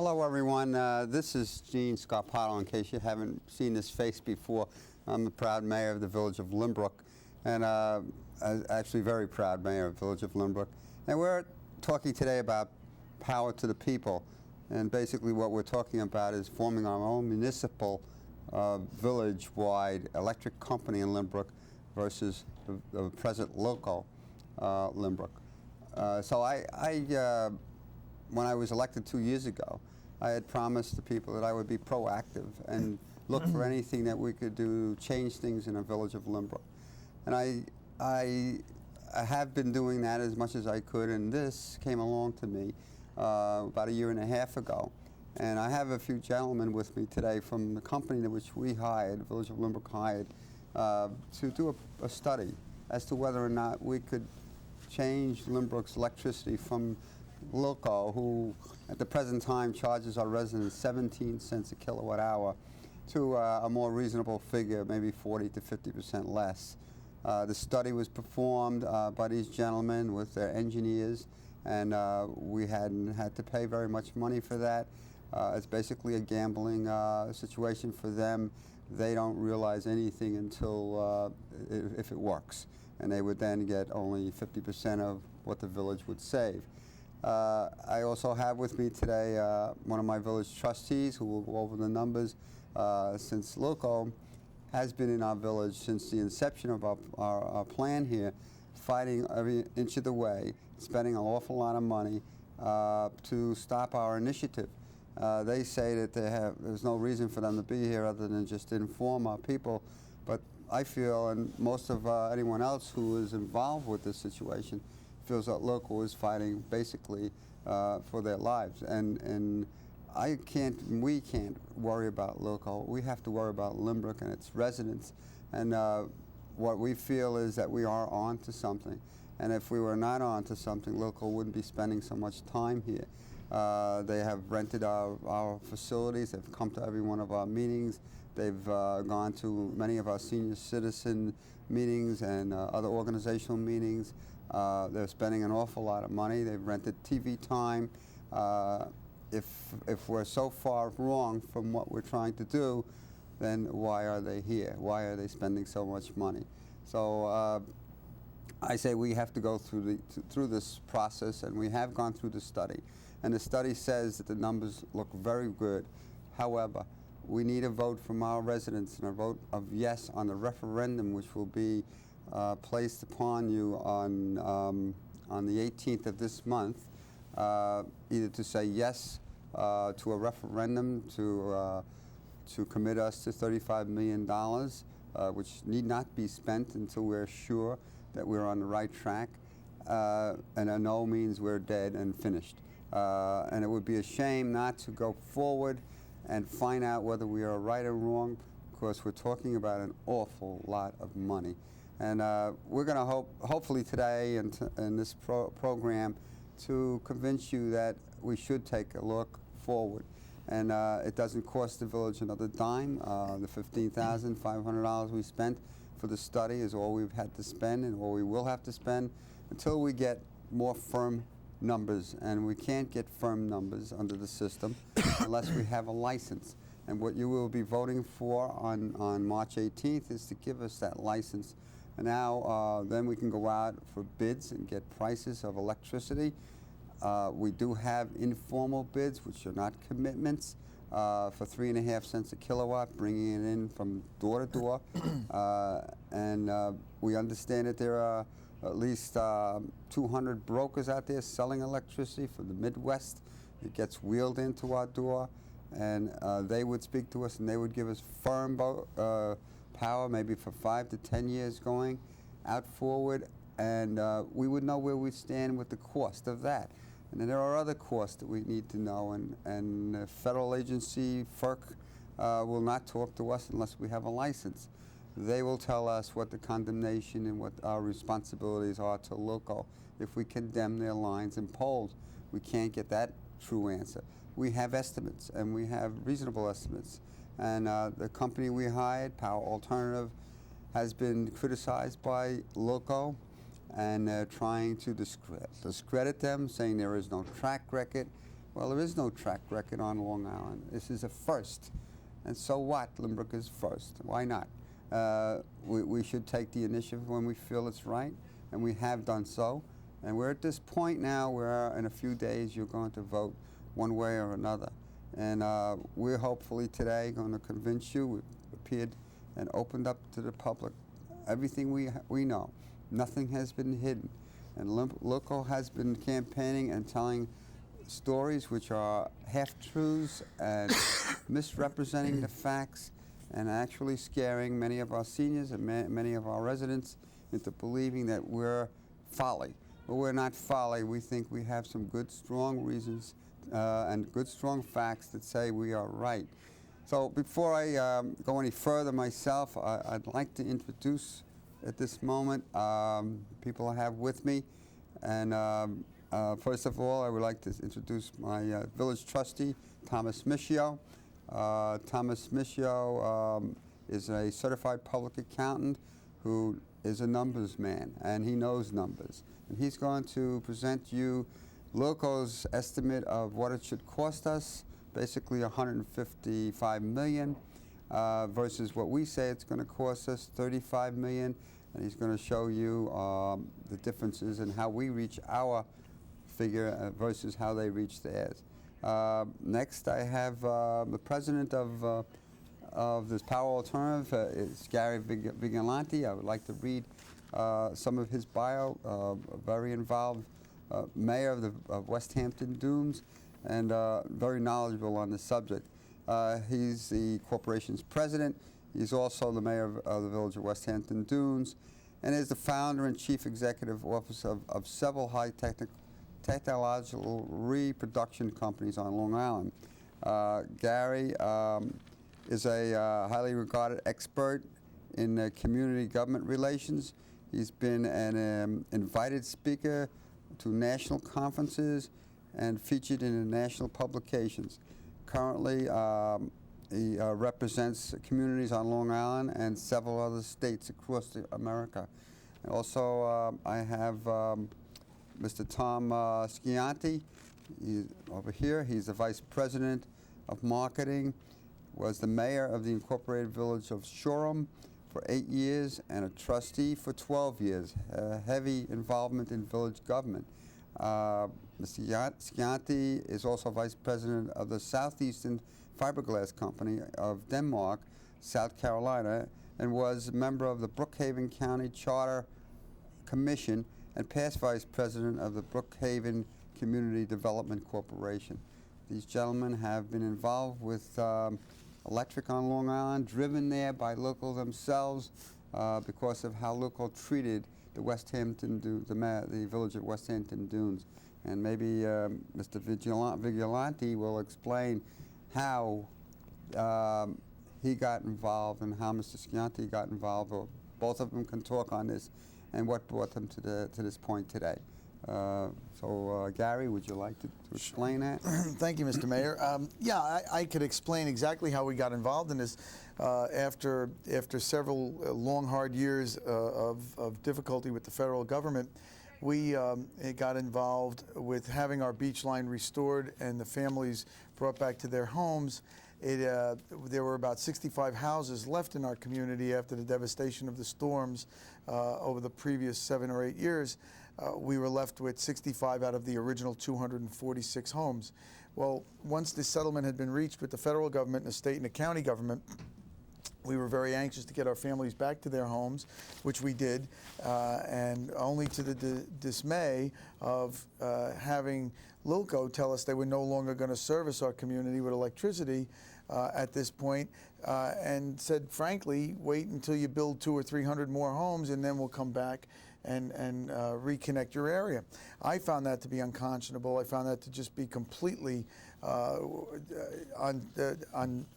Hello, everyone. This is Gene Scarpato. In case you haven't seen this face before, I'm the proud mayor of the village of Lynbrook, and actually very proud mayor of the village of Lynbrook. And we're talking today about power to the people. And basically what we're talking about is forming our own municipal village-wide electric company in Lynbrook versus the present local Lynbrook. When I was elected 2 years ago, I had promised the people that I would be proactive and look for anything that we could do to change things in the village of Lynbrook. And I have been doing that as much as I could, and this came along to me about a year and a half ago. And I have a few gentlemen with me today from the company to which we hired, the village of Lynbrook hired, to do a study as to whether or not we could change Lynbrook's electricity from Loco, who at the present time charges our residents 17 cents a kilowatt hour, to a more reasonable figure, maybe 40 to 50% less. The study was performed by these gentlemen with their engineers, and we hadn't had to pay very much money for that. It's basically a gambling situation for them. They don't realize anything until if it works, and they would then get only 50% of what the village would save. I also have with me today one of my village trustees who will go over the numbers, since Loco has been in our village since the inception of our plan here, fighting every inch of the way, spending an awful lot of money to stop our initiative. They say that there's no reason for them to be here other than just inform our people, but I feel, and most of anyone else who is involved with this situation, feels that Loco is fighting basically for their lives, and we can't worry about Loco. We have to worry about Lynbrook and its residents, and what we feel is that we are on to something, and if we were not on to something, Loco wouldn't be spending so much time here. They have rented our facilities, they've come to every one of our meetings, they've gone to many of our senior citizen meetings and other organizational meetings. They're spending an awful lot of money. They've rented TV time. If we're so far wrong from what we're trying to do, then why are they here? Why are they spending so much money? So I say we have to go through this process, and we have gone through the study. And the study says that the numbers look very good. However, we need a vote from our residents and a vote of yes on the referendum, which will be placed upon you on the 18th of this month, either to say yes to a referendum to commit us to $35 million, which need not be spent until we're sure that we're on the right track, and a no means we're dead and finished. And it would be a shame not to go forward and find out whether we are right or wrong, because we're talking about an awful lot of money. And we're going to hopefully today and in this program to convince you that we should take a look forward. And it doesn't cost the village another dime. The $15,500 we spent for the study is all we've had to spend and all we will have to spend until we get more firm numbers. And we can't get firm numbers under the system unless we have a license. And what you will be voting for on March 18th is to give us that license. And now, then we can go out for bids and get prices of electricity. We do have informal bids, which are not commitments, for 3.5 cents a kilowatt, bringing it in from door to door. And we understand that there are at least 200 brokers out there selling electricity from the Midwest. It gets wheeled into our door, and they would speak to us and they would give us firm power, maybe for 5 to 10 years going out forward, and we would know where we stand with the cost of that. And then there are other costs that we need to know, and the federal agency, FERC, will not talk to us unless we have a license. They will tell us what the condemnation and what our responsibilities are to Loco if we condemn their lines and poles. We can't get that true answer. We have estimates, and we have reasonable estimates. And the company we hired, Power Alternative, has been criticized by Loco, and they're trying to discredit them, saying there is no track record. Well, there is no track record on Long Island. This is a first. And so what? Lynbrook is first. Why not? We should take the initiative when we feel it's right, and we have done so. And we're at this point now where in a few days you're going to vote one way or another. And we're hopefully today going to convince you. We've appeared and opened up to the public everything we know. Nothing has been hidden. And Local has been campaigning and telling stories which are half-truths and misrepresenting the facts and actually scaring many of our seniors and many of our residents into believing that we're folly. But we're not folly. We think we have some good, strong reasons and good, strong facts that say we are right. So before I go any further myself, I'd like to introduce at this moment people I have with me. And first of all, I would like to introduce my village trustee, Thomas Mischio. Thomas Mischio is a certified public accountant who is a numbers man, and he knows numbers. And he's going to present you Loco's estimate of what it should cost us, basically $155 million, versus what we say it's going to cost us, $35 million. And he's going to show you the differences in how we reach our figure versus how they reach theirs. Next, I have the president of this Power Alternative, is Gary Vigilanti. I would like to read some of his bio. A very involved mayor of West Hampton Dunes, and very knowledgeable on the subject. He's the corporation's president. He's also the mayor of the village of West Hampton Dunes, and is the founder and chief executive officer of several technological reproduction companies on Long Island. Gary is a highly regarded expert in community government relations. He's been an invited speaker to national conferences and featured in national publications. Currently, he represents communities on Long Island and several other states across America. And also, I have Mr. Tom Scianti. He's over here. He's the vice president of marketing, was the mayor of the Incorporated Village of Shoreham for 8 years, and a trustee for 12 years. Heavy involvement in village government. Mr. Scianti is also vice president of the Southeastern Fiberglass Company of Denmark, South Carolina, and was a member of the Brookhaven County Charter Commission and past vice president of the Brookhaven Community Development Corporation. These gentlemen have been involved with electric on Long Island, driven there by Local themselves because of how Local treated the the village of West Hampton Dunes. And maybe Mr. Vigilanti will explain how he got involved and how Mr. Scianti got involved, or both of them can talk on this and what brought them to this point today. Gary, would you like to explain that? Thank you, Mr. Mayor. Yeah, I could explain exactly how we got involved in this. After several long, hard years of difficulty with the federal government, we got involved with having our beach line restored and the families brought back to their homes. There were about 65 houses left in our community after the devastation of the storms over the previous 7 or 8 years. We were left with 65 out of the original 246 homes. Well, once the settlement had been reached with the federal government and the state and the county government, we were very anxious to get our families back to their homes, which we did, and only to the dismay of having Lilco tell us they were no longer going to service our community with electricity at this point, and said, frankly, wait until you build 200 or 300 more homes, and then we'll come back and reconnect your area. I found that to be unconscionable. I found that to just be completely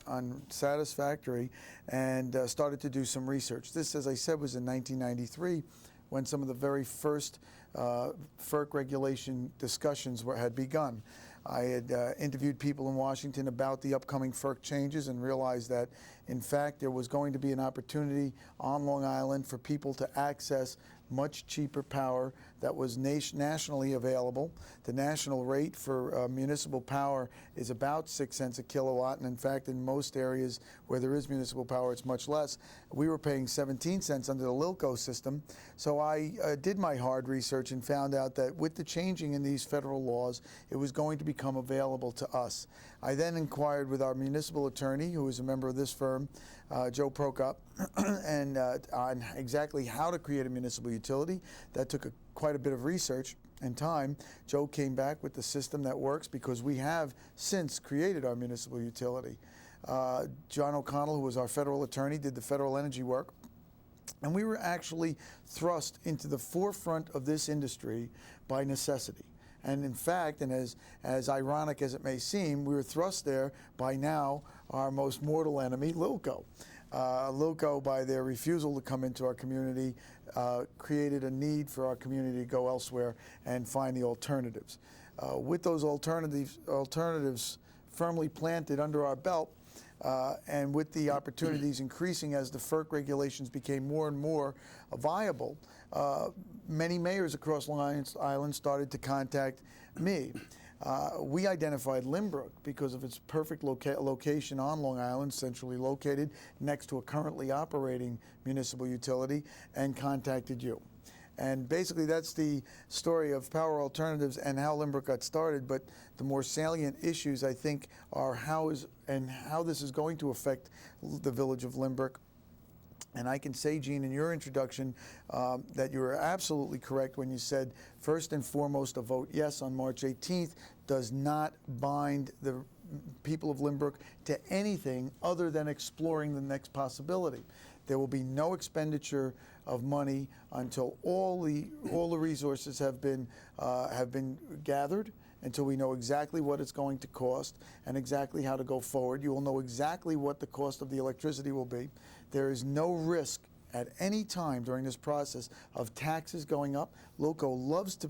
unsatisfactory, and started to do some research. This, as I said, was in 1993, when some of the very first FERC regulation discussions had begun. I had interviewed people in Washington about the upcoming FERC changes and realized that, in fact, there was going to be an opportunity on Long Island for people to access much cheaper power that was nationally available. The national rate for municipal power is about 6 cents a kilowatt, and in fact, in most areas where there is municipal power, it's much less. We were paying 17 cents under the LILCO system. So I did my hard research and found out that with the changing in these federal laws, it was going to become available to us. I then inquired with our municipal attorney, who is a member of this firm, Joe Prokop, and on exactly how to create a municipal utility. That took quite a bit of research and time. Joe came back with the system that works because we have since created our municipal utility. John O'Connell, who was our federal attorney, did the federal energy work. And we were actually thrust into the forefront of this industry by necessity. And in fact, and as ironic as it may seem, we were thrust there by now our most mortal enemy, LILCO. LILCO, by their refusal to come into our community, created a need for our community to go elsewhere and find the alternatives. With those alternatives firmly planted under our belt, and with the opportunities increasing as the FERC regulations became more and more viable, many mayors across Long Island started to contact me. We identified Lynbrook because of its perfect location on Long Island, centrally located next to a currently operating municipal utility, and contacted you. And basically that's the story of Power Alternatives and how Lynbrook got started, but the more salient issues, I think, are how this is going to affect the village of Lynbrook. And I can say, Gene, in your introduction, that you were absolutely correct when you said, first and foremost, a vote yes on March 18th does not bind the people of Lynbrook to anything other than exploring the next possibility. There will be no expenditure of money until all the resources have been gathered, until we know exactly what it's going to cost and exactly how to go forward. You will know exactly what the cost of the electricity will be. There is no risk at any time during this process of taxes going up. LILCO loves to,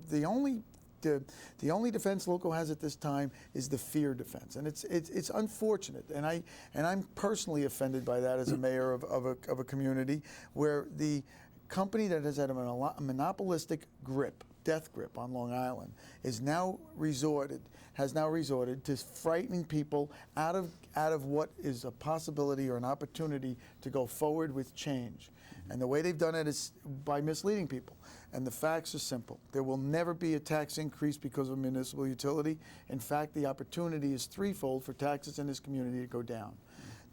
the only defense LILCO has at this time is the fear defense, and it's unfortunate, and I'm personally offended by that as a mayor of a community where the company that has had a monopolistic grip, death grip on Long Island, has now resorted to frightening people out of what is a possibility or an opportunity to go forward with change. And the way they've done it is by misleading people. And the facts are simple. There will never be a tax increase because of a municipal utility. In fact, the opportunity is threefold for taxes in this community to go down.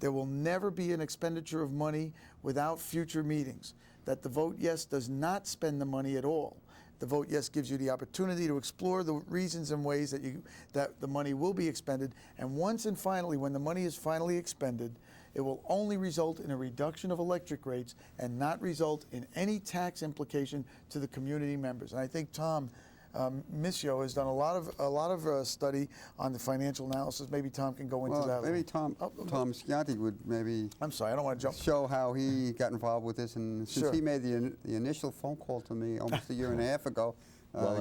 There will never be an expenditure of money without future meetings. That the vote yes does not spend the money at all. The vote yes gives you the opportunity to explore the reasons and ways that the money will be expended. And once and finally, when the money is finally expended, it will only result in a reduction of electric rates and not result in any tax implication to the community members. And I think Tom Missio has done a lot of study on the financial analysis. Maybe Tom can go into that. Maybe Tom Schianti would maybe. I'm sorry, I don't want to jump. Show how he got involved with this, and since Sure. he made the initial phone call to me almost a year and a half ago,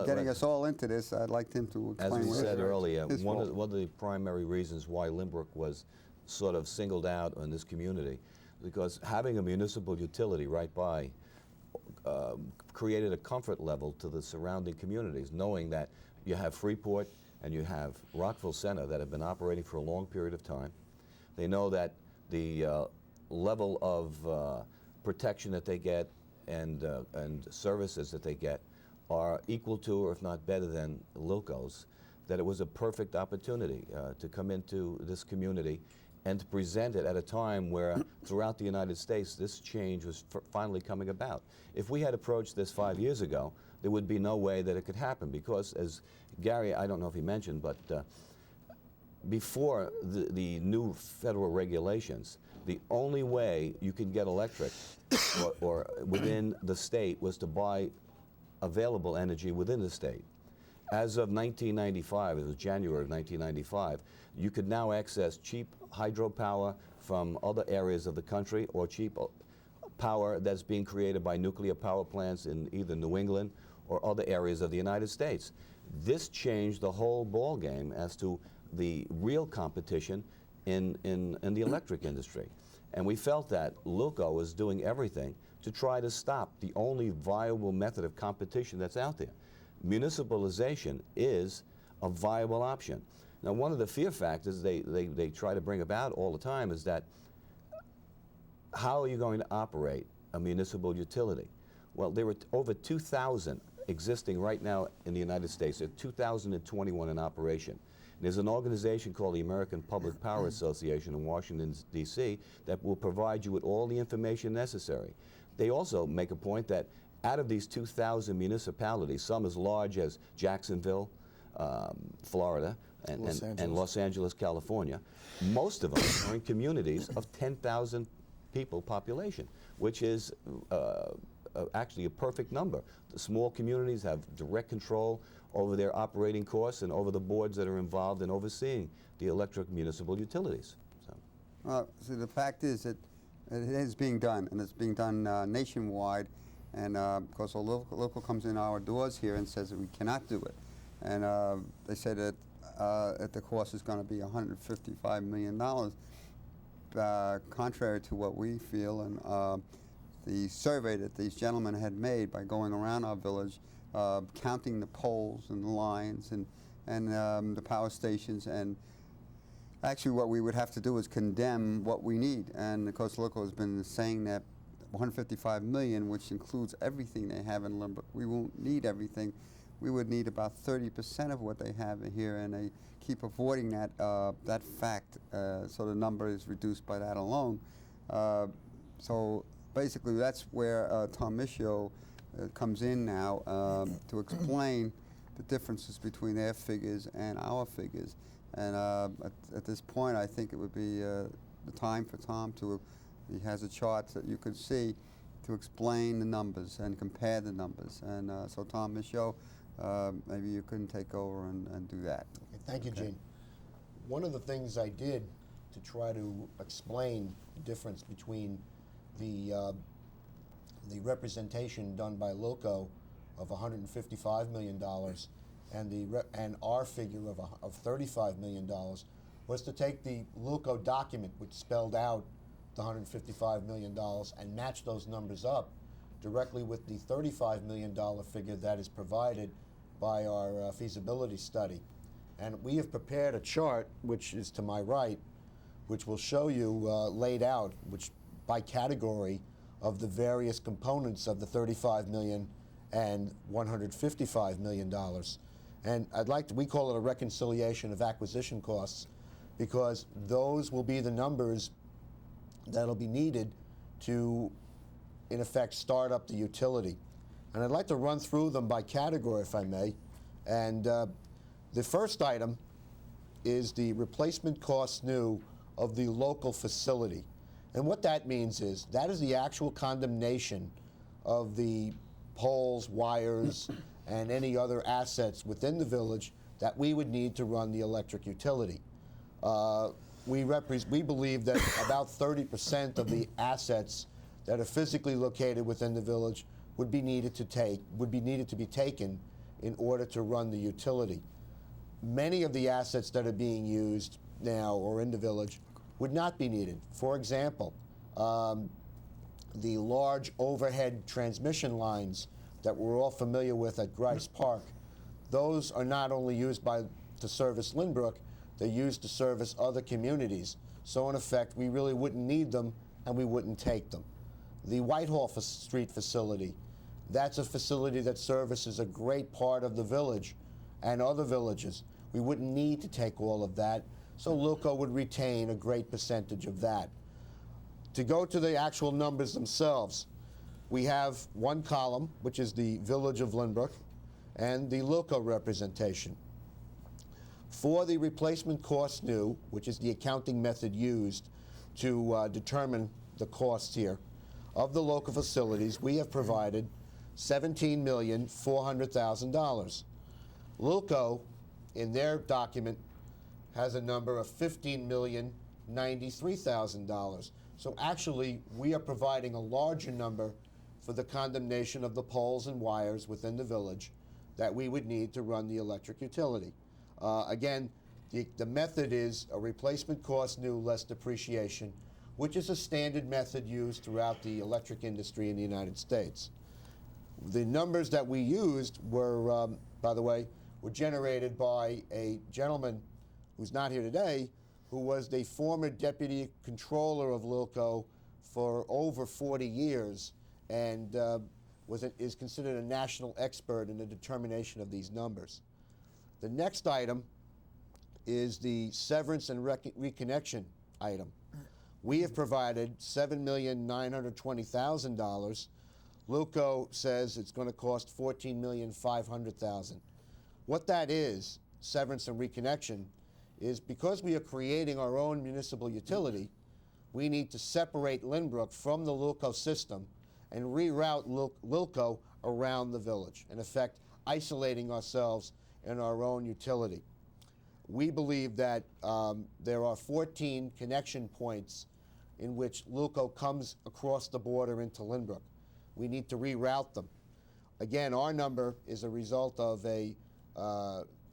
getting us all into this, I'd like him to explain. As we said earlier, his one role. of the primary reasons why Lynbrook was sort of singled out in this community, because having a municipal utility right by created a comfort level to the surrounding communities, knowing that you have Freeport and you have Rockville Center that have been operating for a long period of time. They know that the level of protection that they get and services that they get are equal to, or if not better than, LILCO's, that it was a perfect opportunity to come into this community and to present it at a time where throughout the United States this change was finally coming about. If we had approached this 5 years ago, there would be no way that it could happen, because as Gary, I don't know if he mentioned, but before the new federal regulations, the only way you could get electric or within the state was to buy available energy within the state. As of 1995, it was January of 1995, you could now access cheap hydropower from other areas of the country, or cheap power that's being created by nuclear power plants in either New England or other areas of the United States. This changed the whole ball game as to the real competition in the electric industry. And we felt that LILCO was doing everything to try to stop the only viable method of competition that's out there. Municipalization is a viable option. Now, one of the fear factors they try to bring about all the time is that how are you going to operate a municipal utility? Well, there are over 2,000 existing right now in the United States. There are 2,021 in operation. There's an organization called the American Public Power Association in Washington, D.C. that will provide you with all the information necessary. They also make a point that out of these 2,000 municipalities, some as large as Jacksonville, Florida, and Los Angeles, California, most of them are in communities of 10,000 people population, which is actually a perfect number. The small communities have direct control over their operating costs and over the boards that are involved in overseeing the electric municipal utilities. So. Well, see, the fact is that it is being done, and it's being done nationwide. And of course, a local comes in our doors here and says that we cannot do it. And they say that the cost is going to be $155 million, contrary to what we feel. And the survey that these gentlemen had made by going around our village, counting the poles and the lines and the power stations, and actually what we would have to do is condemn what we need. And of course, Local has been saying that 155 million, which includes everything they have in Lynbrook. We won't need everything. We would need about 30% of what they have here, and they keep avoiding that that fact. So the number is reduced by that alone. So basically, that's where Tom Michaud comes in now to explain the differences between their figures and our figures. And at this point, I think it would be the time for Tom to. He has a chart that you could see to explain the numbers and compare the numbers. And so Tom Michaud, maybe you couldn't take over and do that. Okay, thank you, Gene. One of the things I did to try to explain the difference between the representation done by Loco of $155 million and our figure of $35 million was to take the Loco document, which spelled out the $155 million, and match those numbers up directly with the $35 million figure that is provided by our feasibility study. And we have prepared a chart, which is to my right, which will show you laid out, which by category of the various components of the $35 million and $155 million. And we call it a reconciliation of acquisition costs, because those will be the numbers that'll be needed to, in effect, start up the utility. And I'd like to run through them by category, if I may. And the first item is the replacement cost new of the local facility. And what that means is that is the actual condemnation of the poles, wires, and any other assets within the village that we would need to run the electric utility. We believe that about 30% of the assets that are physically located within the village would be needed to be taken in order to run the utility. Many of the assets that are being used now or in the village would not be needed. For example, the large overhead transmission lines that we're all familiar with at Grice Park, those are not only used to service Lynbrook, they're used to service other communities. So in effect, we really wouldn't need them and we wouldn't take them. The Whitehall Street facility, that's a facility that services a great part of the village and other villages. We wouldn't need to take all of that, so Loco would retain a great percentage of that. To go to the actual numbers themselves, we have one column, which is the Village of Lynbrook, and the Loco representation. For the replacement cost new, which is the accounting method used to determine the costs here, of the local facilities, we have provided $17,400,000. Loco, in their document, has a number of $15,093,000. So actually, we are providing a larger number for the condemnation of the poles and wires within the village that we would need to run the electric utility. Again, the method is a replacement cost new less depreciation. which is a standard method used throughout the electric industry in the United States. The numbers that we used were, by the way, were generated by a gentleman who's not here today, who was the former deputy controller of Lilco for over 40 years and is considered a national expert in the determination of these numbers. The next item is the severance and reconnection item. We have provided $7,920,000. Lilco says it's going to cost $14,500,000. What that is, severance and reconnection, is because we are creating our own municipal utility, we need to separate Lynbrook from the Lilco system and reroute Lilco around the village, in effect isolating ourselves in our own utility. We believe that there are 14 connection points in which Lilco comes across the border into Lynbrook. We need to reroute them. Again, our number is a result of a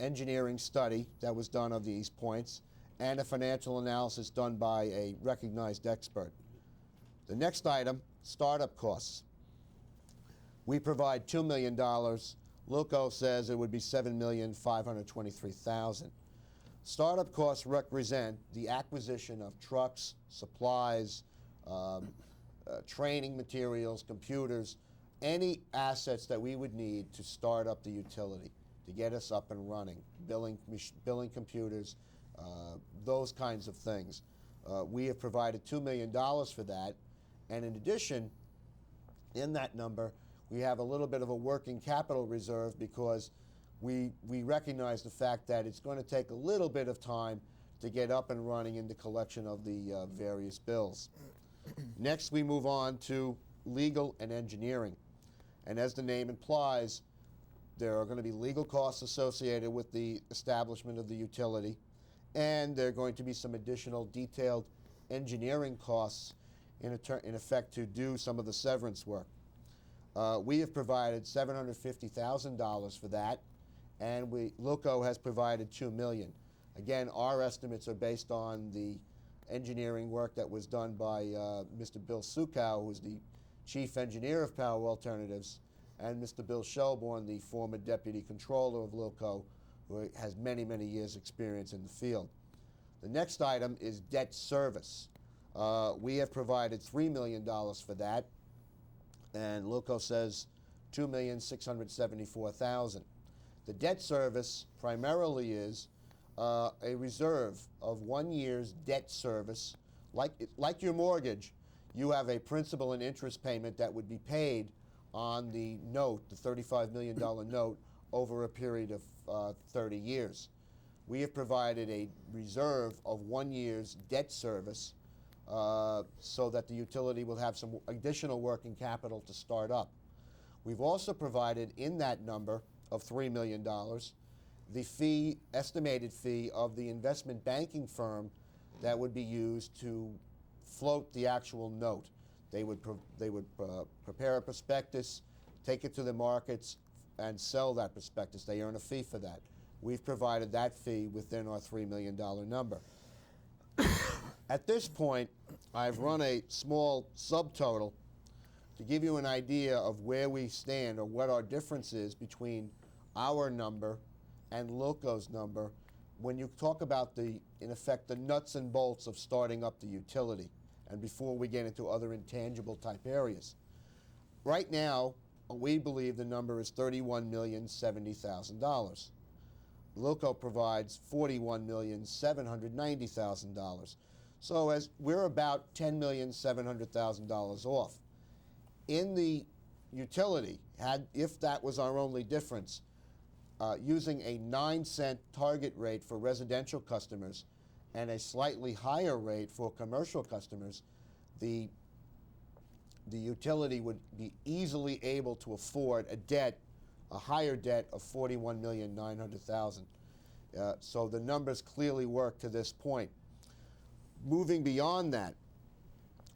engineering study that was done of these points and a financial analysis done by a recognized expert. The next item, startup costs. We provide $2 million. Lilco says it would be $7,523,000. Startup costs represent the acquisition of trucks, supplies, training materials, computers, any assets that we would need to start up the utility, to get us up and running, billing computers, those kinds of things. We have provided $2 million for that, and in addition, in that number, we have a little bit of a working capital reserve because we recognize the fact that it's going to take a little bit of time to get up and running in the collection of the various bills. Next, we move on to legal and engineering. And as the name implies, there are going to be legal costs associated with the establishment of the utility, and there are going to be some additional detailed engineering costs in effect to do some of the severance work. We have provided $750,000 for that, and Lilco has provided $2 million. Again, our estimates are based on the engineering work that was done by Mr. Bill Sukow, who is the chief engineer of Power Alternatives, and Mr. Bill Shelbourne, the former deputy controller of Lilco, who has many, many years' experience in the field. The next item is debt service. We have provided $3 million for that, and Lilco says $2,674,000. The debt service primarily is a reserve of 1 year's debt service. Like your mortgage, you have a principal and interest payment that would be paid on the note, the $35 million note, over a period of 30 years. We have provided a reserve of 1 year's debt service so that the utility will have some additional working capital to start up. We've also provided in that number of $3 million the estimated fee of the investment banking firm that would be used to float the actual note. They would prepare a prospectus, take it to the markets, and sell that prospectus. They earn a fee for that. We've provided that fee within our $3 million number. At this point, I've run a small subtotal to give you an idea of where we stand or what our difference is between our number and Lilco's number when you talk about in effect, the nuts and bolts of starting up the utility, and before we get into other intangible type areas. Right now, we believe the number is $31,070,000. Lilco provides $41,790,000. So as we're about $10,700,000 off. In the utility, if that was our only difference, using a 9-cent target rate for residential customers and a slightly higher rate for commercial customers, the utility would be easily able to afford a higher debt of $41,900,000. So the numbers clearly work to this point. Moving beyond that,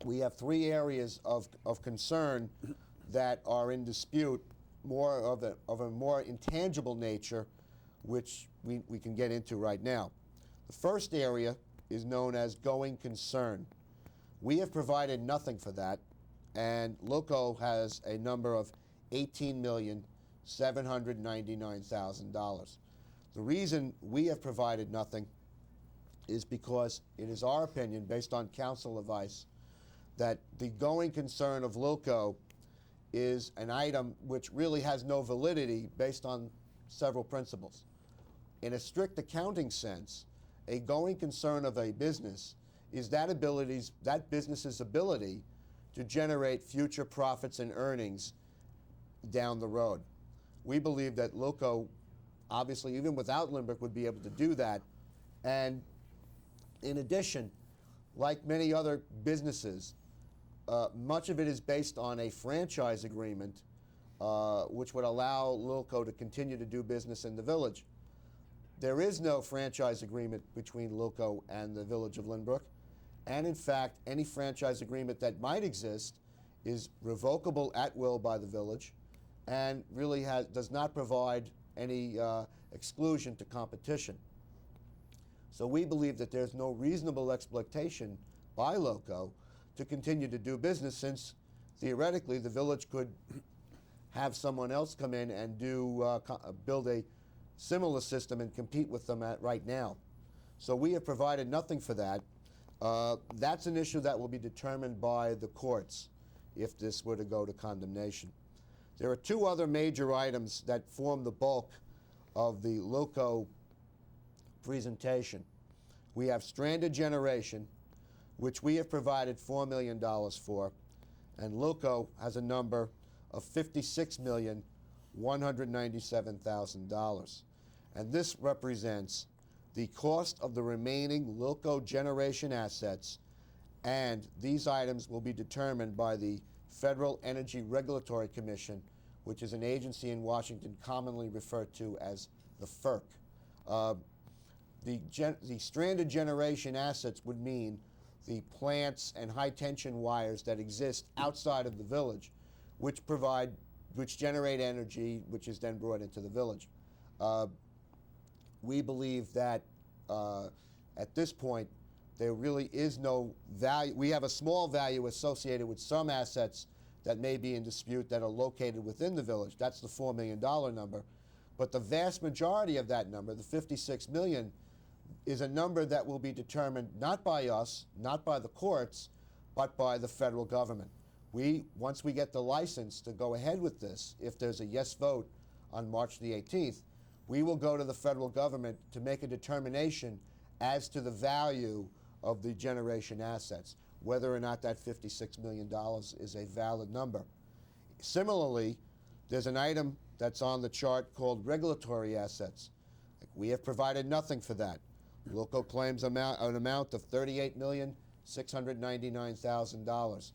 we have 3 areas of concern that are in dispute, more of a more intangible nature, which we can get into right now. The first area is known as going concern. We have provided nothing for that, and LOCO has a number of $18,799,000. The reason we have provided nothing is because it is our opinion, based on council advice, that the going concern of LOCO is an item which really has no validity based on several principles. In a strict accounting sense, a going concern of a business is that business's ability to generate future profits and earnings down the road. We believe that LOCO, obviously, even without Lindbrook, would be able to do that. And in addition, like many other businesses, much of it is based on a franchise agreement, which would allow LOCO to continue to do business in the village. There is no franchise agreement between LOCO and the village of Lynbrook, and in fact, any franchise agreement that might exist is revocable at will by the village, and really does not provide any exclusion to competition. So we believe that there's no reasonable expectation by LOCO to continue to do business, since theoretically the village could have someone else come in and build a similar system and compete with them right now. So we have provided nothing for that. That's an issue that will be determined by the courts if this were to go to condemnation. There are two other major items that form the bulk of the LOCO presentation. We have stranded generation, which we have provided $4 million for, and LOCO has a number of $56,197,000. And this represents the cost of the remaining LOCO generation assets, and these items will be determined by the Federal Energy Regulatory Commission, which is an agency in Washington commonly referred to as the FERC. The stranded generation assets would mean the plants and high tension wires that exist outside of the village, which generate energy, which is then brought into the village. We believe that at this point there really is no value. We have a small value associated with some assets that may be in dispute that are located within the village. That's the $4 million number. But the vast majority of that number, the $56 million, is a number that will be determined not by us, not by the courts, but by the federal government. Once we get the license to go ahead with this, if there's a yes vote on March the 18th, we will go to the federal government to make a determination as to the value of the generation assets, whether or not that $56 million is a valid number. Similarly, there's an item that's on the chart called regulatory assets. We have provided nothing for that. LOCO claims an amount of $38,699,000.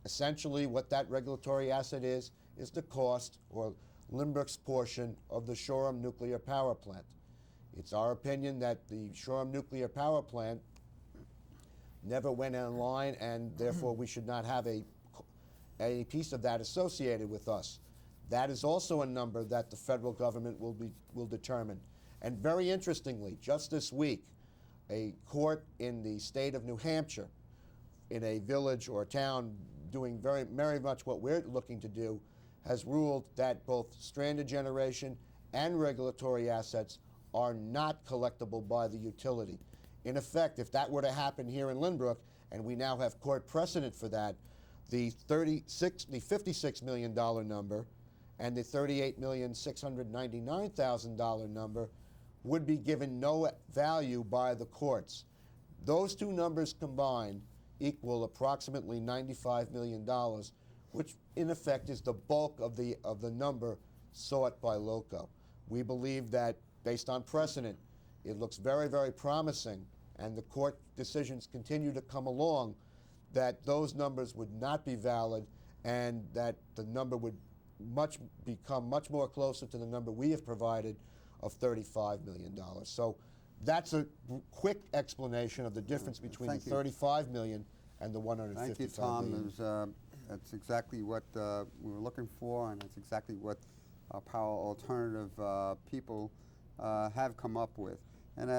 Essentially, what that regulatory asset is the cost, or Lynbrook's portion, of the Shoreham Nuclear Power Plant. It's our opinion that the Shoreham Nuclear Power Plant never went online, and therefore we should not have a piece of that associated with us. That is also a number that the federal government will determine. And very interestingly, just this week, a court in the state of New Hampshire, in a village or town doing very much what we're looking to do, has ruled that both stranded generation and regulatory assets are not collectible by the utility. In effect, if that were to happen here in Lynbrook, and we now have court precedent for that, the $56 million number and the $38,699,000 number would be given no value by the courts. Those two numbers combined equal approximately $95 million, which in effect is the bulk of the number sought by LOCO. We believe that, based on precedent, it looks very promising, and the court decisions continue to come along, that those numbers would not be valid, and that the number would become much more closer to the number we have provided of $35 million. So that's a quick explanation of the difference between the $35 million and the $155 million. Thank you, Tom. That's exactly what we were looking for, and that's exactly what our Power Alternative people have come up with. And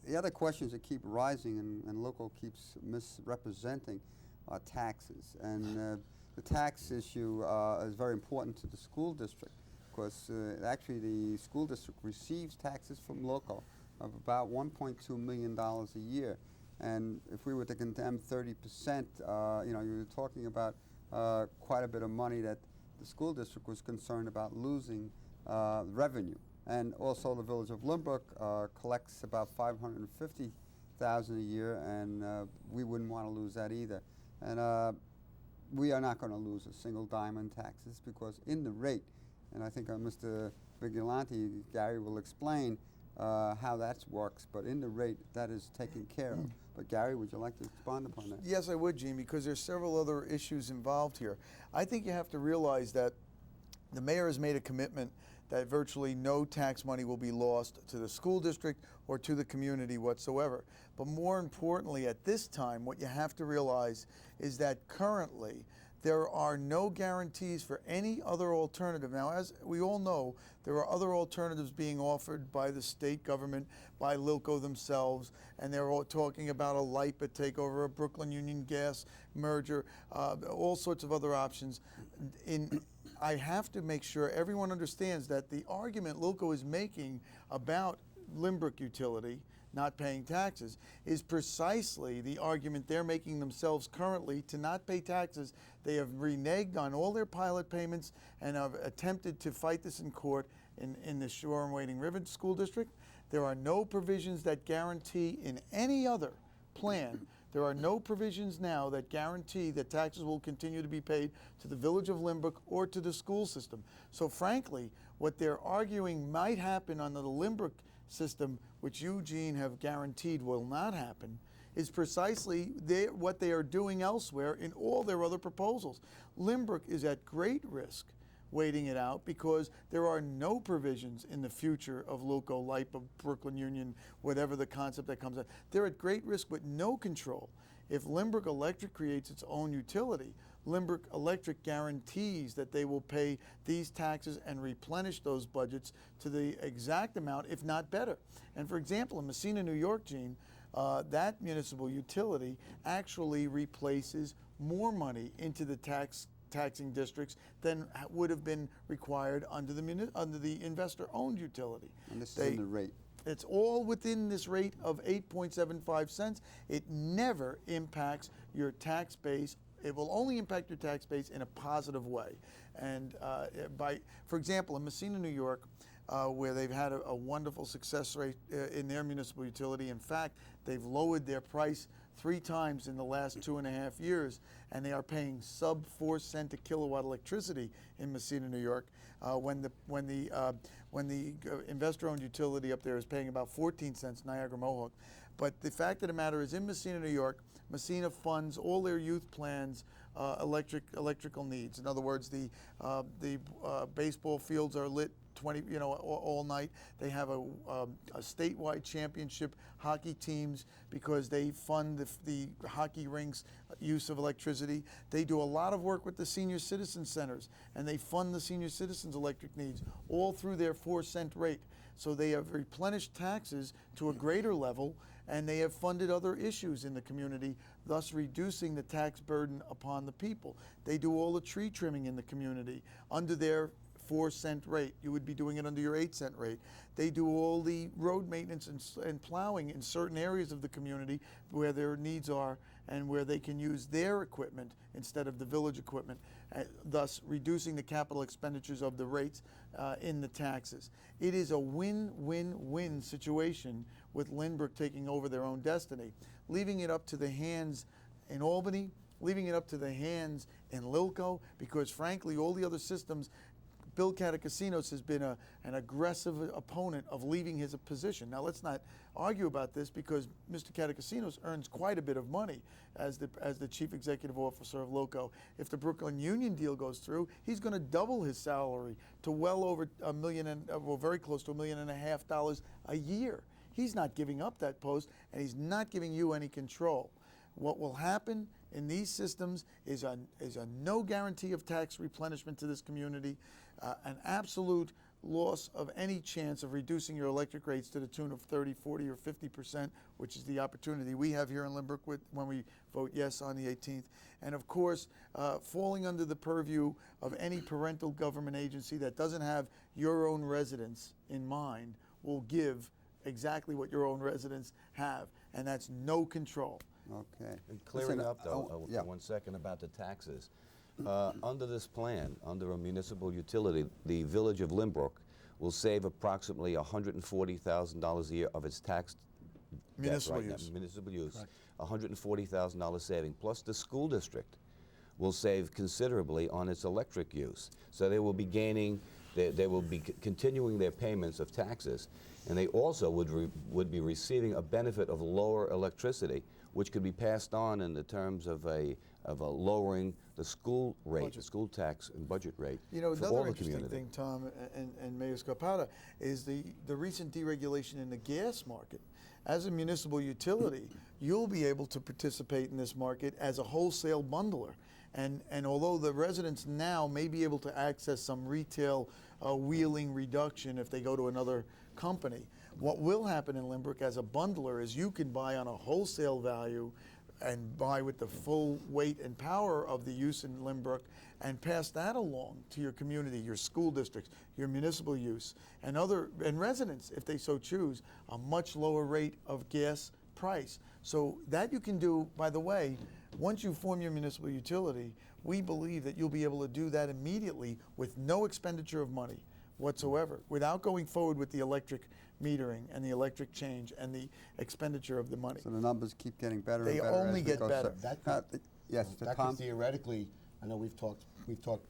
the other questions that keep rising and local keeps misrepresenting are taxes. And the tax issue is very important to the school district because actually the school district receives taxes from local of about $1.2 million a year. And if we were to condemn 30%, you're talking about quite a bit of money that the school district was concerned about losing revenue. And also the village of Lynbrook collects about $550,000 a year, and we wouldn't want to lose that either. And we are not going to lose a single dime in taxes because in the rate, and I think Mr. Vigilante, Gary will explain how that works, but in the rate that is taken care of. But Gary, would you like to expand upon that? Yes, I would, Gene, because there's several other issues involved here. I think you have to realize that the mayor has made a commitment that virtually no tax money will be lost to the school district or to the community whatsoever. But more importantly, at this time, what you have to realize is that currently there are no guarantees for any other alternative. Now, as we all know, there are other alternatives being offered by the state government, by Lilco themselves, and they're all talking about a LIPA takeover, a Brooklyn Union Gas merger, all sorts of other options. I have to make sure everyone understands that the argument Lilco is making about Lynbrook Utility not paying taxes is precisely the argument they're making themselves currently to not pay taxes. They have reneged on all their pilot payments and have attempted to fight this in court in the Shore and Wading River School District. There are no provisions that guarantee in any other plan. There are no provisions now that guarantee that taxes will continue to be paid to the village of Lynbrook or to the school system. So frankly, what they're arguing might happen under the Lynbrook system, which you, Gene, have guaranteed will not happen, is precisely what they are doing elsewhere in all their other proposals. Lynbrook is at great risk waiting it out because there are no provisions in the future of Lilco, LIPA, Brooklyn Union, whatever the concept that comes out. They're at great risk with no control. If Lynbrook Electric creates its own utility, Lynbrook Electric guarantees that they will pay these taxes and replenish those budgets to the exact amount, if not better. And for example, in Messina, New York, Gene, that municipal utility actually replaces more money into the taxing districts than would have been required under the investor-owned utility. And this is in the rate. It's all within this rate of 8.75 cents. It never impacts your tax base. It will only impact your tax base in a positive way. And for example, in Messina, New York, where they've had a wonderful success rate in their municipal utility. In fact, they've lowered their price 3 times in the last 2.5 years, and they are paying sub 4 cent a kilowatt electricity in Messina, New York, when the investor-owned utility up there is paying about 14 cents, Niagara Mohawk. But the fact of the matter is, in Messina, New York, Messina funds all their youth plans electrical needs. In other words, the baseball fields are lit all night. They have a statewide championship hockey teams because they fund the hockey rinks use of electricity. They do a lot of work with the senior citizen centers, and they fund the senior citizens' electric needs all through their 4 cent rate. So they have replenished taxes to a greater level, and they have funded other issues in the community, thus reducing the tax burden upon the people. They do all the tree trimming in the community under their 4 cent rate. You would be doing it under your 8 cent rate. They do all the road maintenance and plowing in certain areas of the community where their needs are and where they can use their equipment instead of the village equipment, thus reducing the capital expenditures of the rates in the taxes. It is a win-win-win situation with Lynbrook taking over their own destiny, leaving it up to the hands in Albany, leaving it up to the hands in Lilco, because frankly all the other systems, Bill Katakasinos has been an aggressive opponent of leaving his position. Now, let's not argue about this because Mr. Katakasinos earns quite a bit of money as the chief executive officer of Lilco. If the Brooklyn Union deal goes through, he's going to double his salary to well over $1 million, well, very close to $1.5 million a year. He's not giving up that post, and he's not giving you any control. What will happen in these systems is a no guarantee of tax replenishment to this community, an absolute loss of any chance of reducing your electric rates to the tune of 30, 40, or 50%, which is the opportunity we have here in Lynbrook when we vote yes on the 18th. And of course, falling under the purview of any parental government agency that doesn't have your own residents in mind will give exactly what your own residents have, and that's no control. Okay. And clearing Listen, up, though, yeah. for 1 second about the taxes. Under this plan, under a municipal utility, the village of Lynbrook will save approximately $140,000 a year of its tax Municipal debt right use. now, municipal use, $140,000 saving. Plus the school district will save considerably on its electric use. So they will be gaining, they will be continuing their payments of taxes, and they also would be receiving a benefit of lower electricity, which could be passed on in the terms of a lowering the school rate, Budget. the school tax and budget rate You know, for all another the interesting community. thing, Tom and Mayor Scarpata, is the recent deregulation in the gas market. As a municipal utility, you'll be able to participate in this market as a wholesale bundler. And although the residents now may be able to access some retail wheeling reduction if they go to another company, what will happen in Lynbrook as a bundler is you can buy on a wholesale value and buy with the full weight and power of the use in Lynbrook and pass that along to your community, your school districts, your municipal use, and residents, if they so choose, a much lower rate of gas price. So that you can do, by the way, once you form your municipal utility, we believe that you'll be able to do that immediately with no expenditure of money whatsoever, without going forward with the electric metering and the electric change and the expenditure of the money. So the numbers keep getting better They and better. only as we get go. better. So- That yes, that Tom? could theoretically, I know we've talked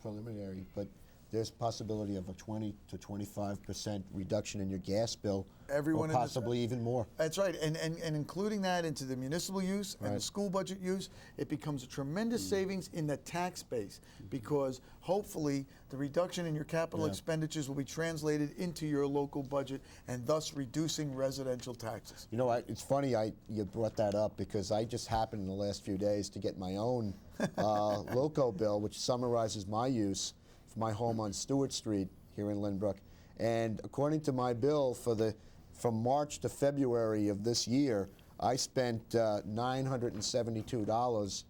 preliminary, but there's possibility of a 20 to 25% reduction in your gas bill, Everyone or in this- possibly even more. That's right, and including that into the municipal use and the Right. school budget use, it becomes a tremendous savings in the tax base, because hopefully the reduction in your capital Yeah. expenditures will be translated into your local budget and thus reducing residential taxes. You know, it's funny you brought that up, because I just happened in the last few days to get my own LOCO bill, which summarizes my use for my home on Stewart Street here in Lynbrook. And according to my bill, from March to February of this year, I spent $972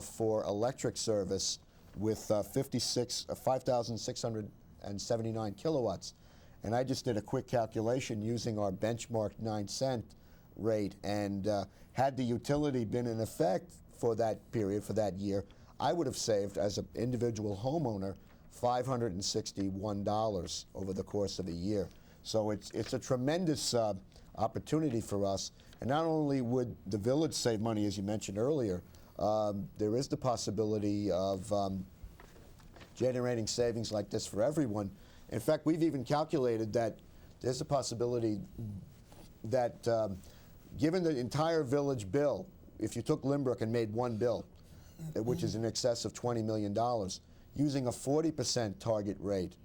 for electric service with 5,679 kilowatts. And I just did a quick calculation using our benchmark 9-cent rate, and had the utility been in effect for that period, for that year, I would have saved, as an individual homeowner, $561 over the course of a year. So it's a tremendous opportunity for us. And not only would the village save money, as you mentioned earlier, there is the possibility of generating savings like this for everyone. In fact, we've even calculated that there's a possibility that given the entire village bill, if you took Lynbrook and made one bill, which is in excess of $20 million, using a 40% target rate,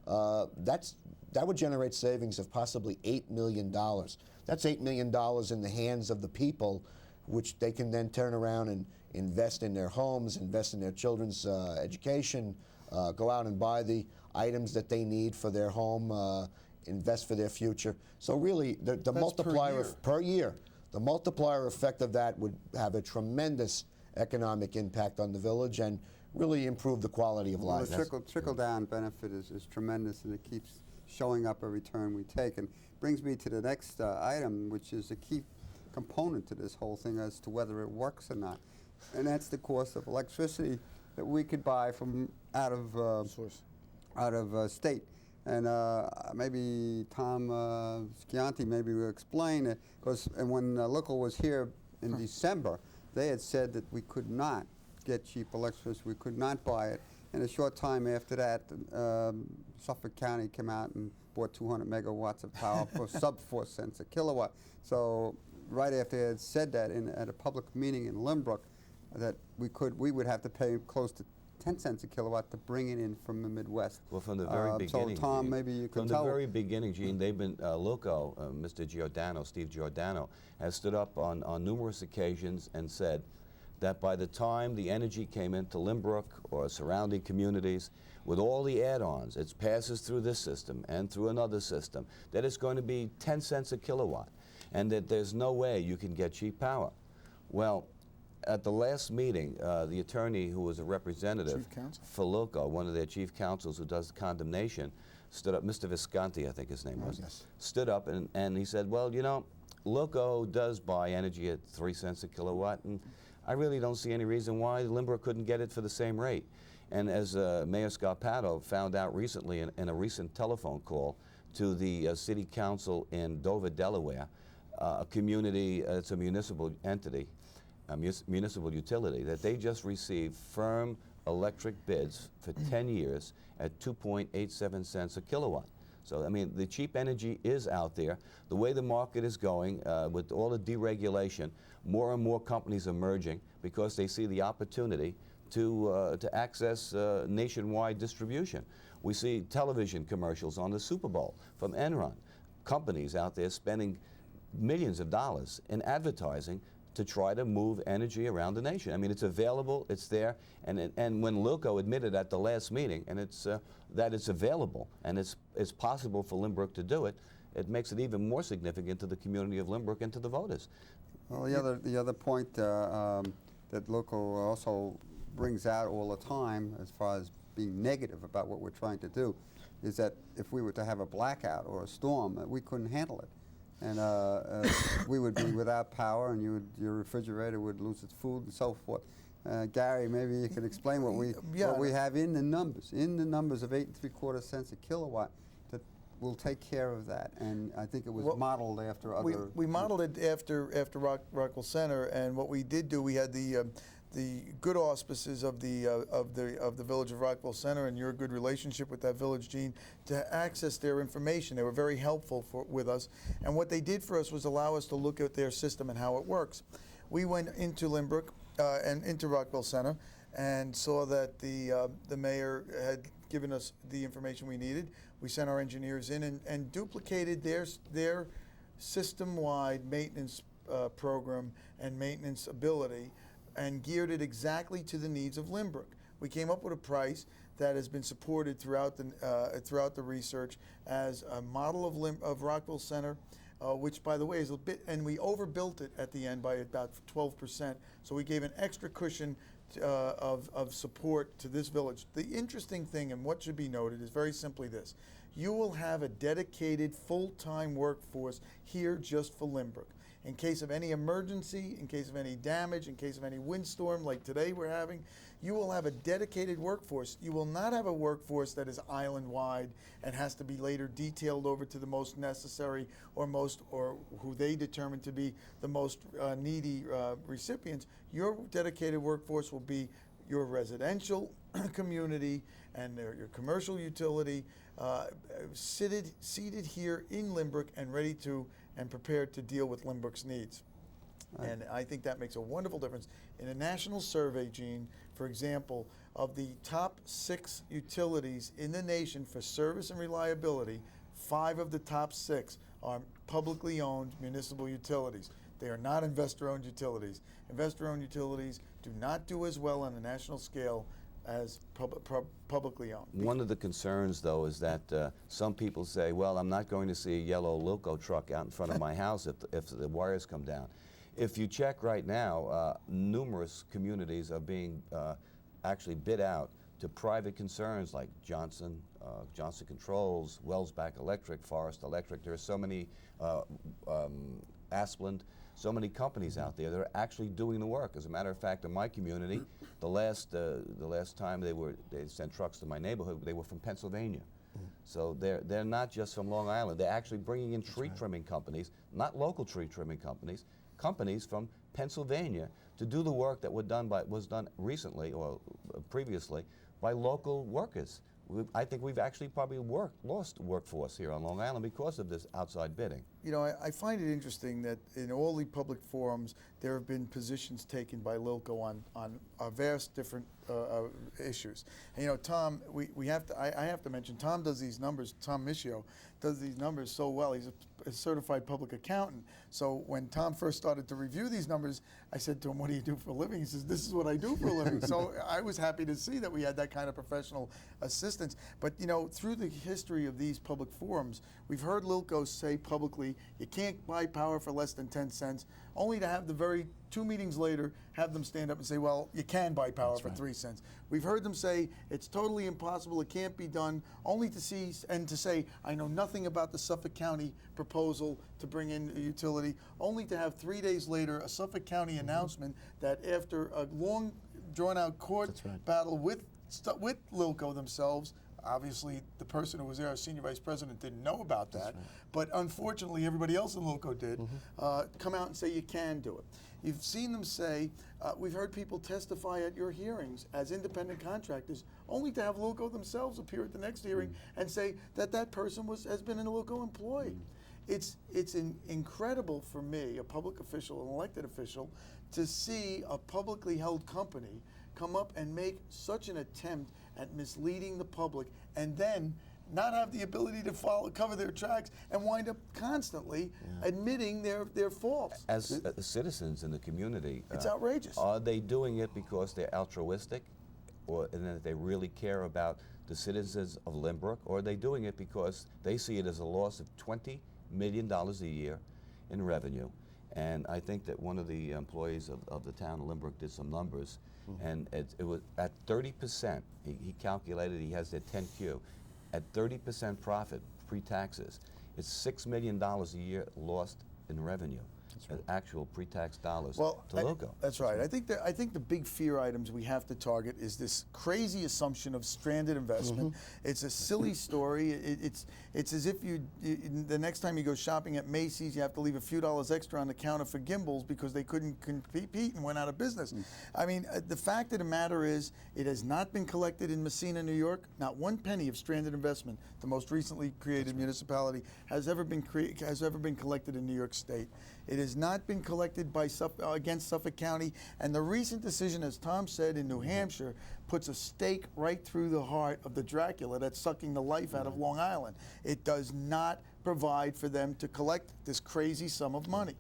that would generate savings of possibly $8 million. That's $8 million in the hands of the people, which they can then turn around and invest in their homes, invest in their children's education, go out and buy the items that they need for their home, invest for their future. So really, the multiplier per year, the multiplier effect of that would have a tremendous economic impact on the village and really improve the quality of Well, life. the trickle-down benefit is tremendous, and it keeps showing up every turn we take. And brings me to the next item, which is a key component to this whole thing as to whether it works or not. And that's the cost of electricity that we could buy from out of state. And maybe Tom Schianti maybe will explain it, because when Local was here in December, they had said that we could not get cheap electricity, we could not buy it. And a short time after that, Suffolk County came out and bought 200 megawatts of power for sub 4 cents a kilowatt. So right after they had said that at a public meeting in Lynbrook, that we would have to pay close to 10 cents a kilowatt to bring it in from the Midwest. Well, from the very beginning, So Tom, Gene, maybe you could from tell. the very beginning, Gene, they've been Loco, Mr. Giordano, Steve Giordano, has stood up on numerous occasions and said that by the time the energy came into Limbrook or surrounding communities, with all the add-ons, it passes through this system and through another system, that it's going to be 10 cents a kilowatt, and that there's no way you can get cheap power. Well, at the last meeting, the attorney who was a representative Chief counsel? for Lilco, one of their chief counsels who does condemnation, stood up, Mr. Visconti, I think his name was, yes. stood up and he said, well, you know, Lilco does buy energy at 3 cents a kilowatt, and I really don't see any reason why Limbrook couldn't get it for the same rate. And as Mayor Scarpato found out recently in a recent telephone call to the city council in Dover, Delaware, a community, it's a municipal entity, a municipal utility, that they just received firm electric bids for 10 years at 2.87 cents a kilowatt. So, I mean, the cheap energy is out there. The way the market is going, with all the deregulation, more and more companies are merging because they see the opportunity to access nationwide distribution. We see television commercials on the Super Bowl from Enron. Companies out there spending millions of dollars in advertising to try to move energy around the nation. I mean, it's available, it's there, and when Lilco admitted at the last meeting, and it's that it's available and it's possible for Limbrook to do it, it makes it even more significant to the community of Limbrook and to the voters. Well, the other point that Lilco also brings out all the time, as far as being negative about what we're trying to do, is that if we were to have a blackout or a storm, we couldn't handle it. And we would be without power, and your refrigerator would lose its food and so forth. Gary, maybe you can explain what we have in the numbers of 8 3/4 cents a kilowatt that will take care of that. And I think it was modeled after other. We modeled it after Rockwell Center, and what we did do, we had the good auspices of the village of Rockwell Center, and your good relationship with that village, Gene, to access their information. They were very helpful with us, and what they did for us was allow us to look at their system and how it works. We went into Limbrook and into Rockwell Center and saw that the mayor had given us the information we needed. We sent our engineers in and duplicated their system-wide maintenance program and maintenance ability, and geared it exactly to the needs of Limbrook. We came up with a price that has been supported throughout the research as a model of Rockwell Center, which, by the way, is a bit, and we overbuilt it at the end by about 12%. So we gave an extra cushion of support to this village. The interesting thing, and what should be noted, is very simply this: you will have a dedicated full-time workforce here just for Limbrook. In case of any emergency, in case of any damage, in case of any windstorm like today we're having, you will have a dedicated workforce. You will not have a workforce that is island-wide and has to be later detailed over to the most necessary or who they determine to be the most needy recipients. Your dedicated workforce will be your residential community and your commercial utility, seated here in Limbrook and ready to and prepared to deal with Limbrook's needs. Right. And I think that makes a wonderful difference. In a national survey, Gene, for example, of the top 6 utilities in the nation for service and reliability, 5 of the top 6 are publicly owned municipal utilities. They are not investor-owned utilities. Investor-owned utilities do not do as well on a national scale as publicly owned. One of the concerns, though, is that some people say, well, I'm not going to see a yellow Lilco truck out in front of my house if the wires come down. If you check right now, numerous communities are being actually bid out to private concerns like Johnson Controls, Wellsback Electric, Forest Electric. There are so many, Asplund, so many companies out there that are actually doing the work. As a matter of fact, in my community, the last time they sent trucks to my neighborhood, they were from Pennsylvania. So they're not just from Long Island. They're actually bringing in tree trimming companies, not local tree trimming companies, companies from Pennsylvania to do the work that was done recently or previously by local workers. I think we've actually probably lost workforce here on Long Island because of this outside bidding. You know, I find it interesting that in all the public forums, there have been positions taken by Lilco on vast different issues. And, you know, Tom, we have to. I have to mention Tom does these numbers. Tom Michio does these numbers so well. He's a certified public accountant. So when Tom first started to review these numbers, I said to him, "What do you do for a living?" He says, "This is what I do for a living." So I was happy to see that we had that kind of professional assistance. But you know, through the history of these public forums, we've heard Lilco say publicly, "You can't buy power for less than 10 cents," only to have the very 2 meetings later have them stand up and say, "Well, you can buy power for 3 cents." We've heard them say it's totally impossible, it can't be done, only to see and to say, "I know nothing about the Suffolk County proposal to bring in a utility," only to have 3 days later a Suffolk County announcement that after a long, drawn-out court battle with Lilco themselves. Obviously, the person who was there, our senior vice president, didn't know about that. But unfortunately, everybody else in Lilco did, come out and say you can do it. You've seen them say, we've heard people testify at your hearings as independent contractors, only to have Lilco themselves appear at the next hearing and say that that person has been a Lilco employee. It's incredible for me, a public official, an elected official, to see a publicly held company come up and make such an attempt at misleading the public and then not have the ability to cover their tracks and wind up constantly admitting their faults. As citizens in the community, It's outrageous. Are they doing it because they're altruistic, and that they really care about the citizens of Lynbrook, or are they doing it because they see it as a loss of $20 million a year in revenue? And I think that one of the employees of the town of Lynbrook did some numbers, and it was at 30%. He calculated, he has their 10Q, at 30% profit pre-taxes. It's $6 million a year lost in revenue. Actual pre-tax dollars to Lilco. That's right. I think the big fear items we have to target is this crazy assumption of stranded investment. It's a silly story. It's as if the next time you go shopping at Macy's, you have to leave a few dollars extra on the counter for gimbals because they couldn't compete and went out of business. I mean, the fact of the matter is, it has not been collected in Messina, New York. Not one penny of stranded investment, the most recently created municipality, has ever been collected in New York State. It has not been collected by against Suffolk County, and the recent decision, as Tom said, in New Hampshire, puts a stake right through the heart of the Dracula that's sucking the life out of Long Island. It does not provide for them to collect this crazy sum of money.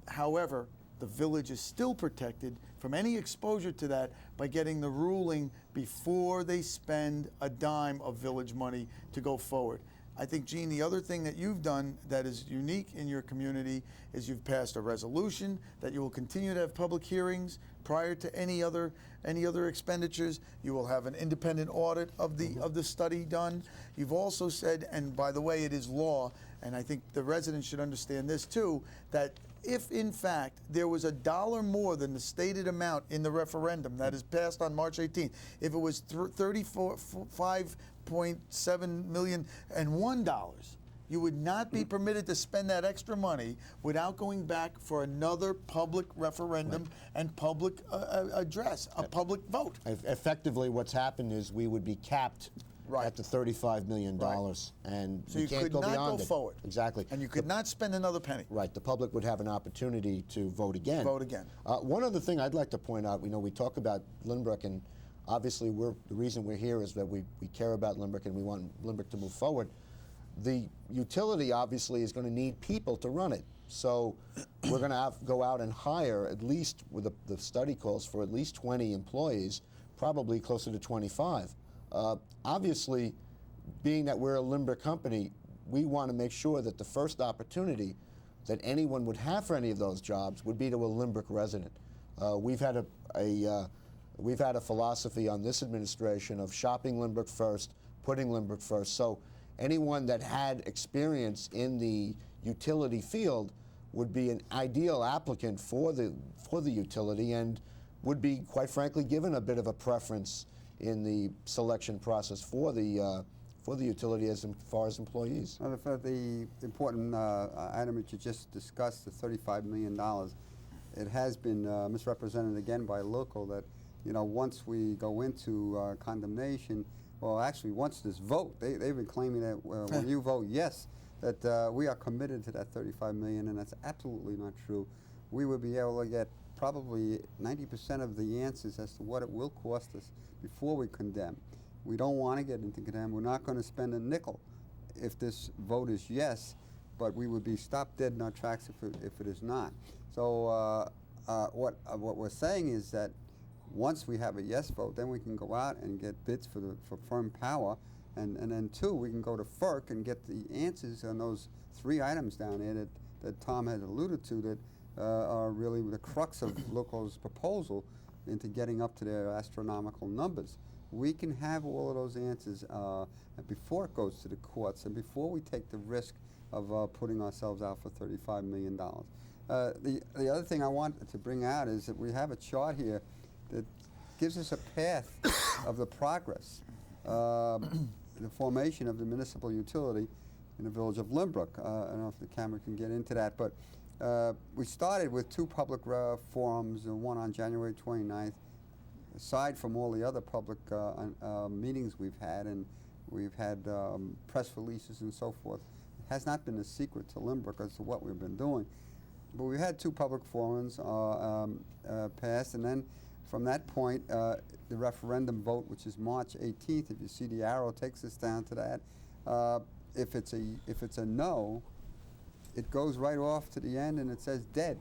However, the village is still protected from any exposure to that by getting the ruling before they spend a dime of village money to go forward. I think, Gene, the other thing that you've done that is unique in your community is you've passed a resolution that you will continue to have public hearings prior to any other expenditures. You will have an independent audit of the study done. You've also said, and by the way, it is law, and I think the residents should understand this too, that if in fact there was $1 more than the stated amount in the referendum that is passed on March 18th, if it was $35.7 million and $1, you would not be permitted to spend that extra money without going back for another public referendum and public address, a public vote. Effectively, what's happened is we would be capped at the $35 million, and So we you can't could go not beyond go it. forward. Exactly. And you could not spend another penny. Right. The public would have an opportunity to vote again. Vote again. One other thing I'd like to point out, we talk about Lynbrook, and obviously the reason we're here is that we care about Lynbrook and we want Lynbrook to move forward. The utility obviously is going to need people to run it. So we're going to go out and hire, at least with the study calls for at least 20 employees, probably closer to 25. Obviously, being that we're a Lynbrook company, we want to make sure that the first opportunity that anyone would have for any of those jobs would be to a Lynbrook resident. We've had a philosophy on this administration of shopping Lynbrook first, putting Lynbrook first. So anyone that had experience in the utility field would be an ideal applicant for the utility and would be, quite frankly, given a bit of a preference in the selection process for the utility as far as employees. Well, the important item that you just discussed, the $35 million, it has been misrepresented again by Lilco that, once we go into condemnation, well, actually, once this vote, they've been claiming that when you vote yes, that we are committed to that $35 million, and that's absolutely not true. We would be able to get probably 90% of the answers as to what it will cost us before we condemn. We don't want to get into condemn. We're not going to spend a nickel if this vote is yes, but we would be stopped dead in our tracks if it is not. So what we're saying is that once we have a yes vote, then we can go out and get bids for firm power, and then two, we can go to FERC and get the answers on those 3 items down there that Tom had alluded to that are really the crux of LUCO's proposal into getting up to their astronomical numbers. We can have all of those answers before it goes to the courts and before we take the risk of putting ourselves out for $35 million. The other thing I want to bring out is that we have a chart here that gives us a path of the progress, the formation of the municipal utility in the village of Lynbrook. I don't know if the camera can get into that, but we started with 2 public forums, one on January 29th. Aside from all the other public meetings we've had, and we've had press releases and so forth, it has not been a secret to Lynbrook as to what we've been doing. But we had 2 public forums passed, and then from that point, the referendum vote, which is March 18th, if you see the arrow takes us down to that. If it's a no, it goes right off to the end and it says dead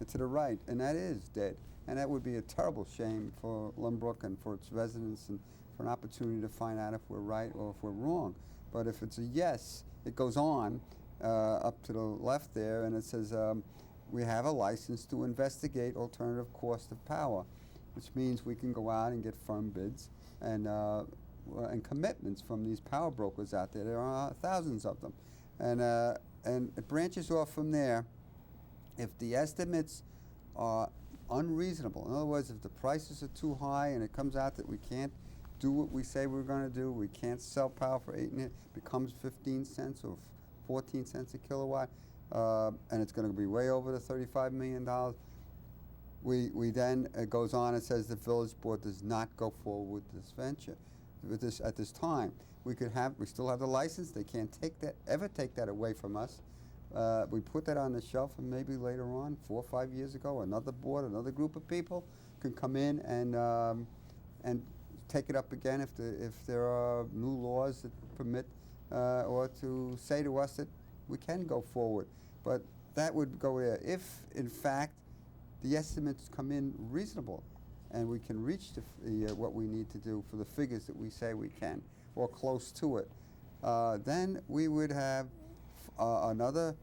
to the right, and that is dead. And that would be a terrible shame for Lynbrook and for its residents and for an opportunity to find out if we're right or if we're wrong. But if it's a yes, it goes on up to the left there, and it says we have a license to investigate alternative cost of power, which means we can go out and get firm bids and commitments from these power brokers out there. There are thousands of them. And it branches off from there. If the estimates are unreasonable, in other words, if the prices are too high and it comes out that we can't do what we say we're going to do, we can't sell power for 8 and it becomes 15 cents or 14 cents a kilowatt, and it's going to be way over the $35 million, we then, it goes on and says the village board does not go forward with this venture, with this at this time. We still have the license. They can't ever take that away from us. We put that on the shelf, and maybe later on, 4 or 5 years ago, another board, another group of people can come in and take it up again if there are new laws that permit or to say to us that we can go forward. But that would go there if, in fact, the estimates come in reasonable, and we can reach what we need to do for the figures that we say we can, or close to it. Then we would have another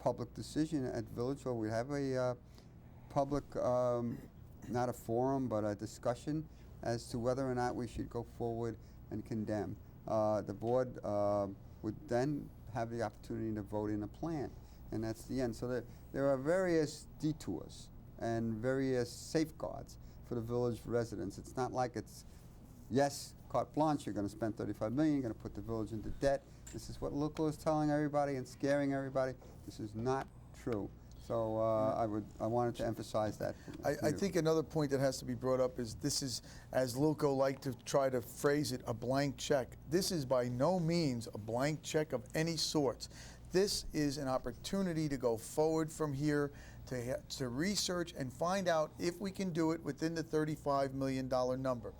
public decision at Village Hall. We have a public, not a forum, but a discussion as to whether or not we should go forward and condemn. The board would then have the opportunity to vote in a plan, and that's the end. So there are various detours and various safeguards for the village residents. It's not like it's, yes, carte blanche, you're going to spend $35 million, you're going to put the village into debt. This is what LUCO is telling everybody and scaring everybody. This is not true. So I wanted to emphasize that. I think another point that has to be brought up is this is, as LUCO like to try to phrase it, a blank check. This is by no means a blank check of any sorts. This is an opportunity to go forward from here, to research and find out if we can do it within the $35 million number.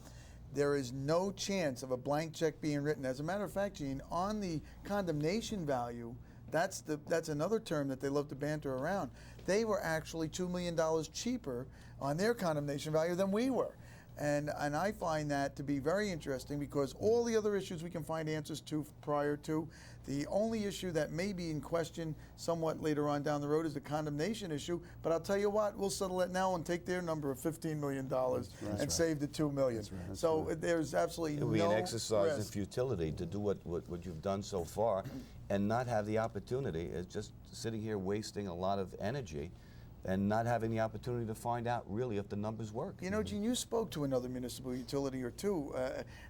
There is no chance of a blank check being written. As a matter of fact, Gene, on the condemnation value, that's another term that they love to banter around. They were actually $2 million cheaper on their condemnation value than we were. And I find that to be very interesting, because all the other issues we can find answers to prior to. The only issue that may be in question somewhat later on down the road is the condemnation issue. But I'll tell you what, we'll settle it now and take their number of $15 million and save the $2 million. So there's absolutely no risk. It would be an exercise in futility to do what you've done so far and not have the opportunity. It's just sitting here wasting a lot of energy and not having the opportunity to find out really if the numbers work. You know, Gene, you spoke to another municipal utility or two.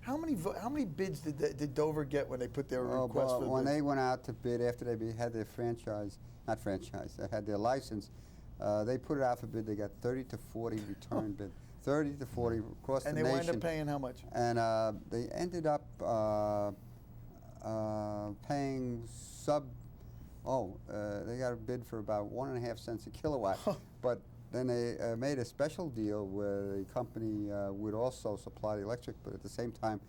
How many bids did Dover get when they put their request for the when bids? they went out to bid after they had their they had their license, they put it out for bid. They got 30 to 40 return bid, 30 to 40 across the nation. And they wound up paying how much? And they ended up paying they got a bid for about 1.5 cents a kilowatt. But then they made a special deal where the company would also supply the electric, but at the same time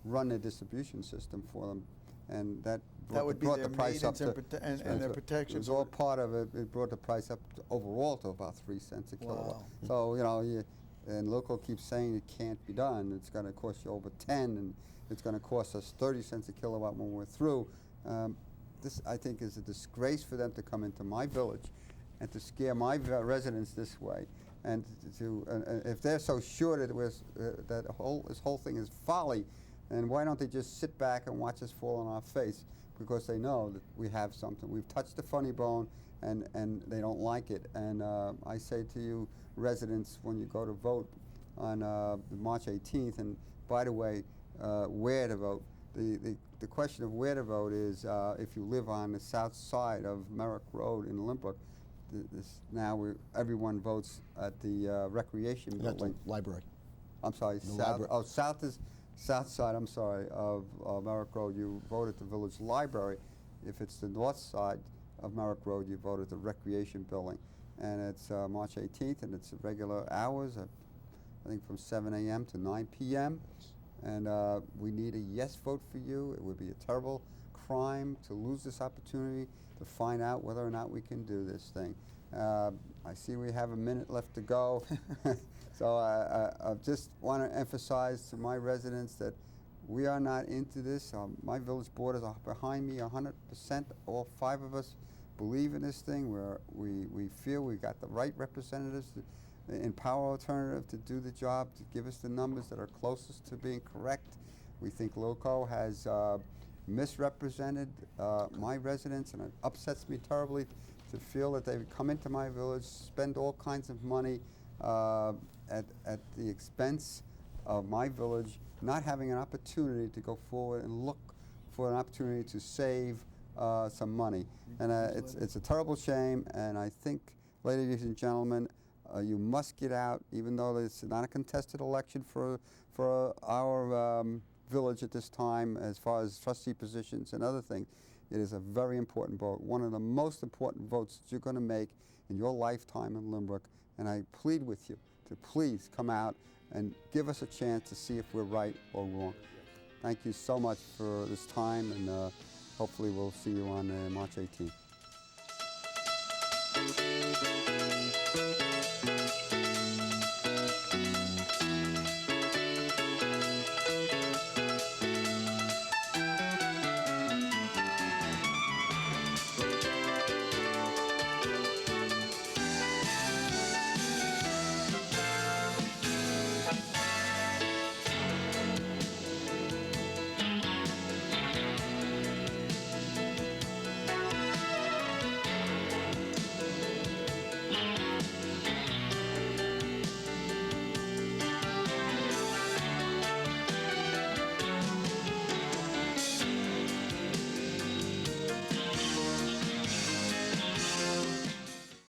run the distribution system for them, and that would be brought their the price up maintenance to and their protection. It was all part of it. It brought the price up overall to about 3 cents a kilowatt. Wow. So and local keeps saying it can't be done. It's going to cost you over 10, and it's going to cost us 30 cents a kilowatt when we're through. This, I think, is a disgrace for them to come into my village and to scare my residents this way. And if they're so sure that this whole thing is folly, then why don't they just sit back and watch us fall on our face? Because they know that we have something. We've touched the funny bone, and they don't like it. And I say to you, residents, when you go to vote on March 18th, and by the way, where to vote, the question of where to vote is if you live on the south side of Merrick Road in Lynbrook. Everyone votes at the recreation At the building. library. I'm sorry, The south. library. Oh, south side. I'm sorry, of Merrick Road. You vote at the village library. If it's the north side of Merrick Road, you vote at the recreation building, and it's March 18th, and it's regular hours. I think from 7 a.m. to 9 p.m. And we need a yes vote for you. It would be a terrible crime to lose this opportunity to find out whether or not we can do this thing. I see we have a minute left to go. So I just want to emphasize to my residents that we are not into this. My village board is behind me 100%. All 5 of us believe in this thing. We feel we got the right representatives in Power Alternative to do the job, to give us the numbers that are closest to being correct. We think LOCO has misrepresented my residents, and it upsets me terribly to feel that they come into my village, spend all kinds of money at the expense of my village, not having an opportunity to go forward and look for an opportunity to save some money. And it's a terrible shame, and I think, ladies and gentlemen, you must get out, even though it's not a contested election for our village at this time as far as trustee positions and other things. It is a very important vote, one of the most important votes that you're going to make in your lifetime in Lynbrook, and I plead with you to please come out and give us a chance to see if we're right or wrong. Thank you so much for this time, and hopefully we'll see you on March 18th.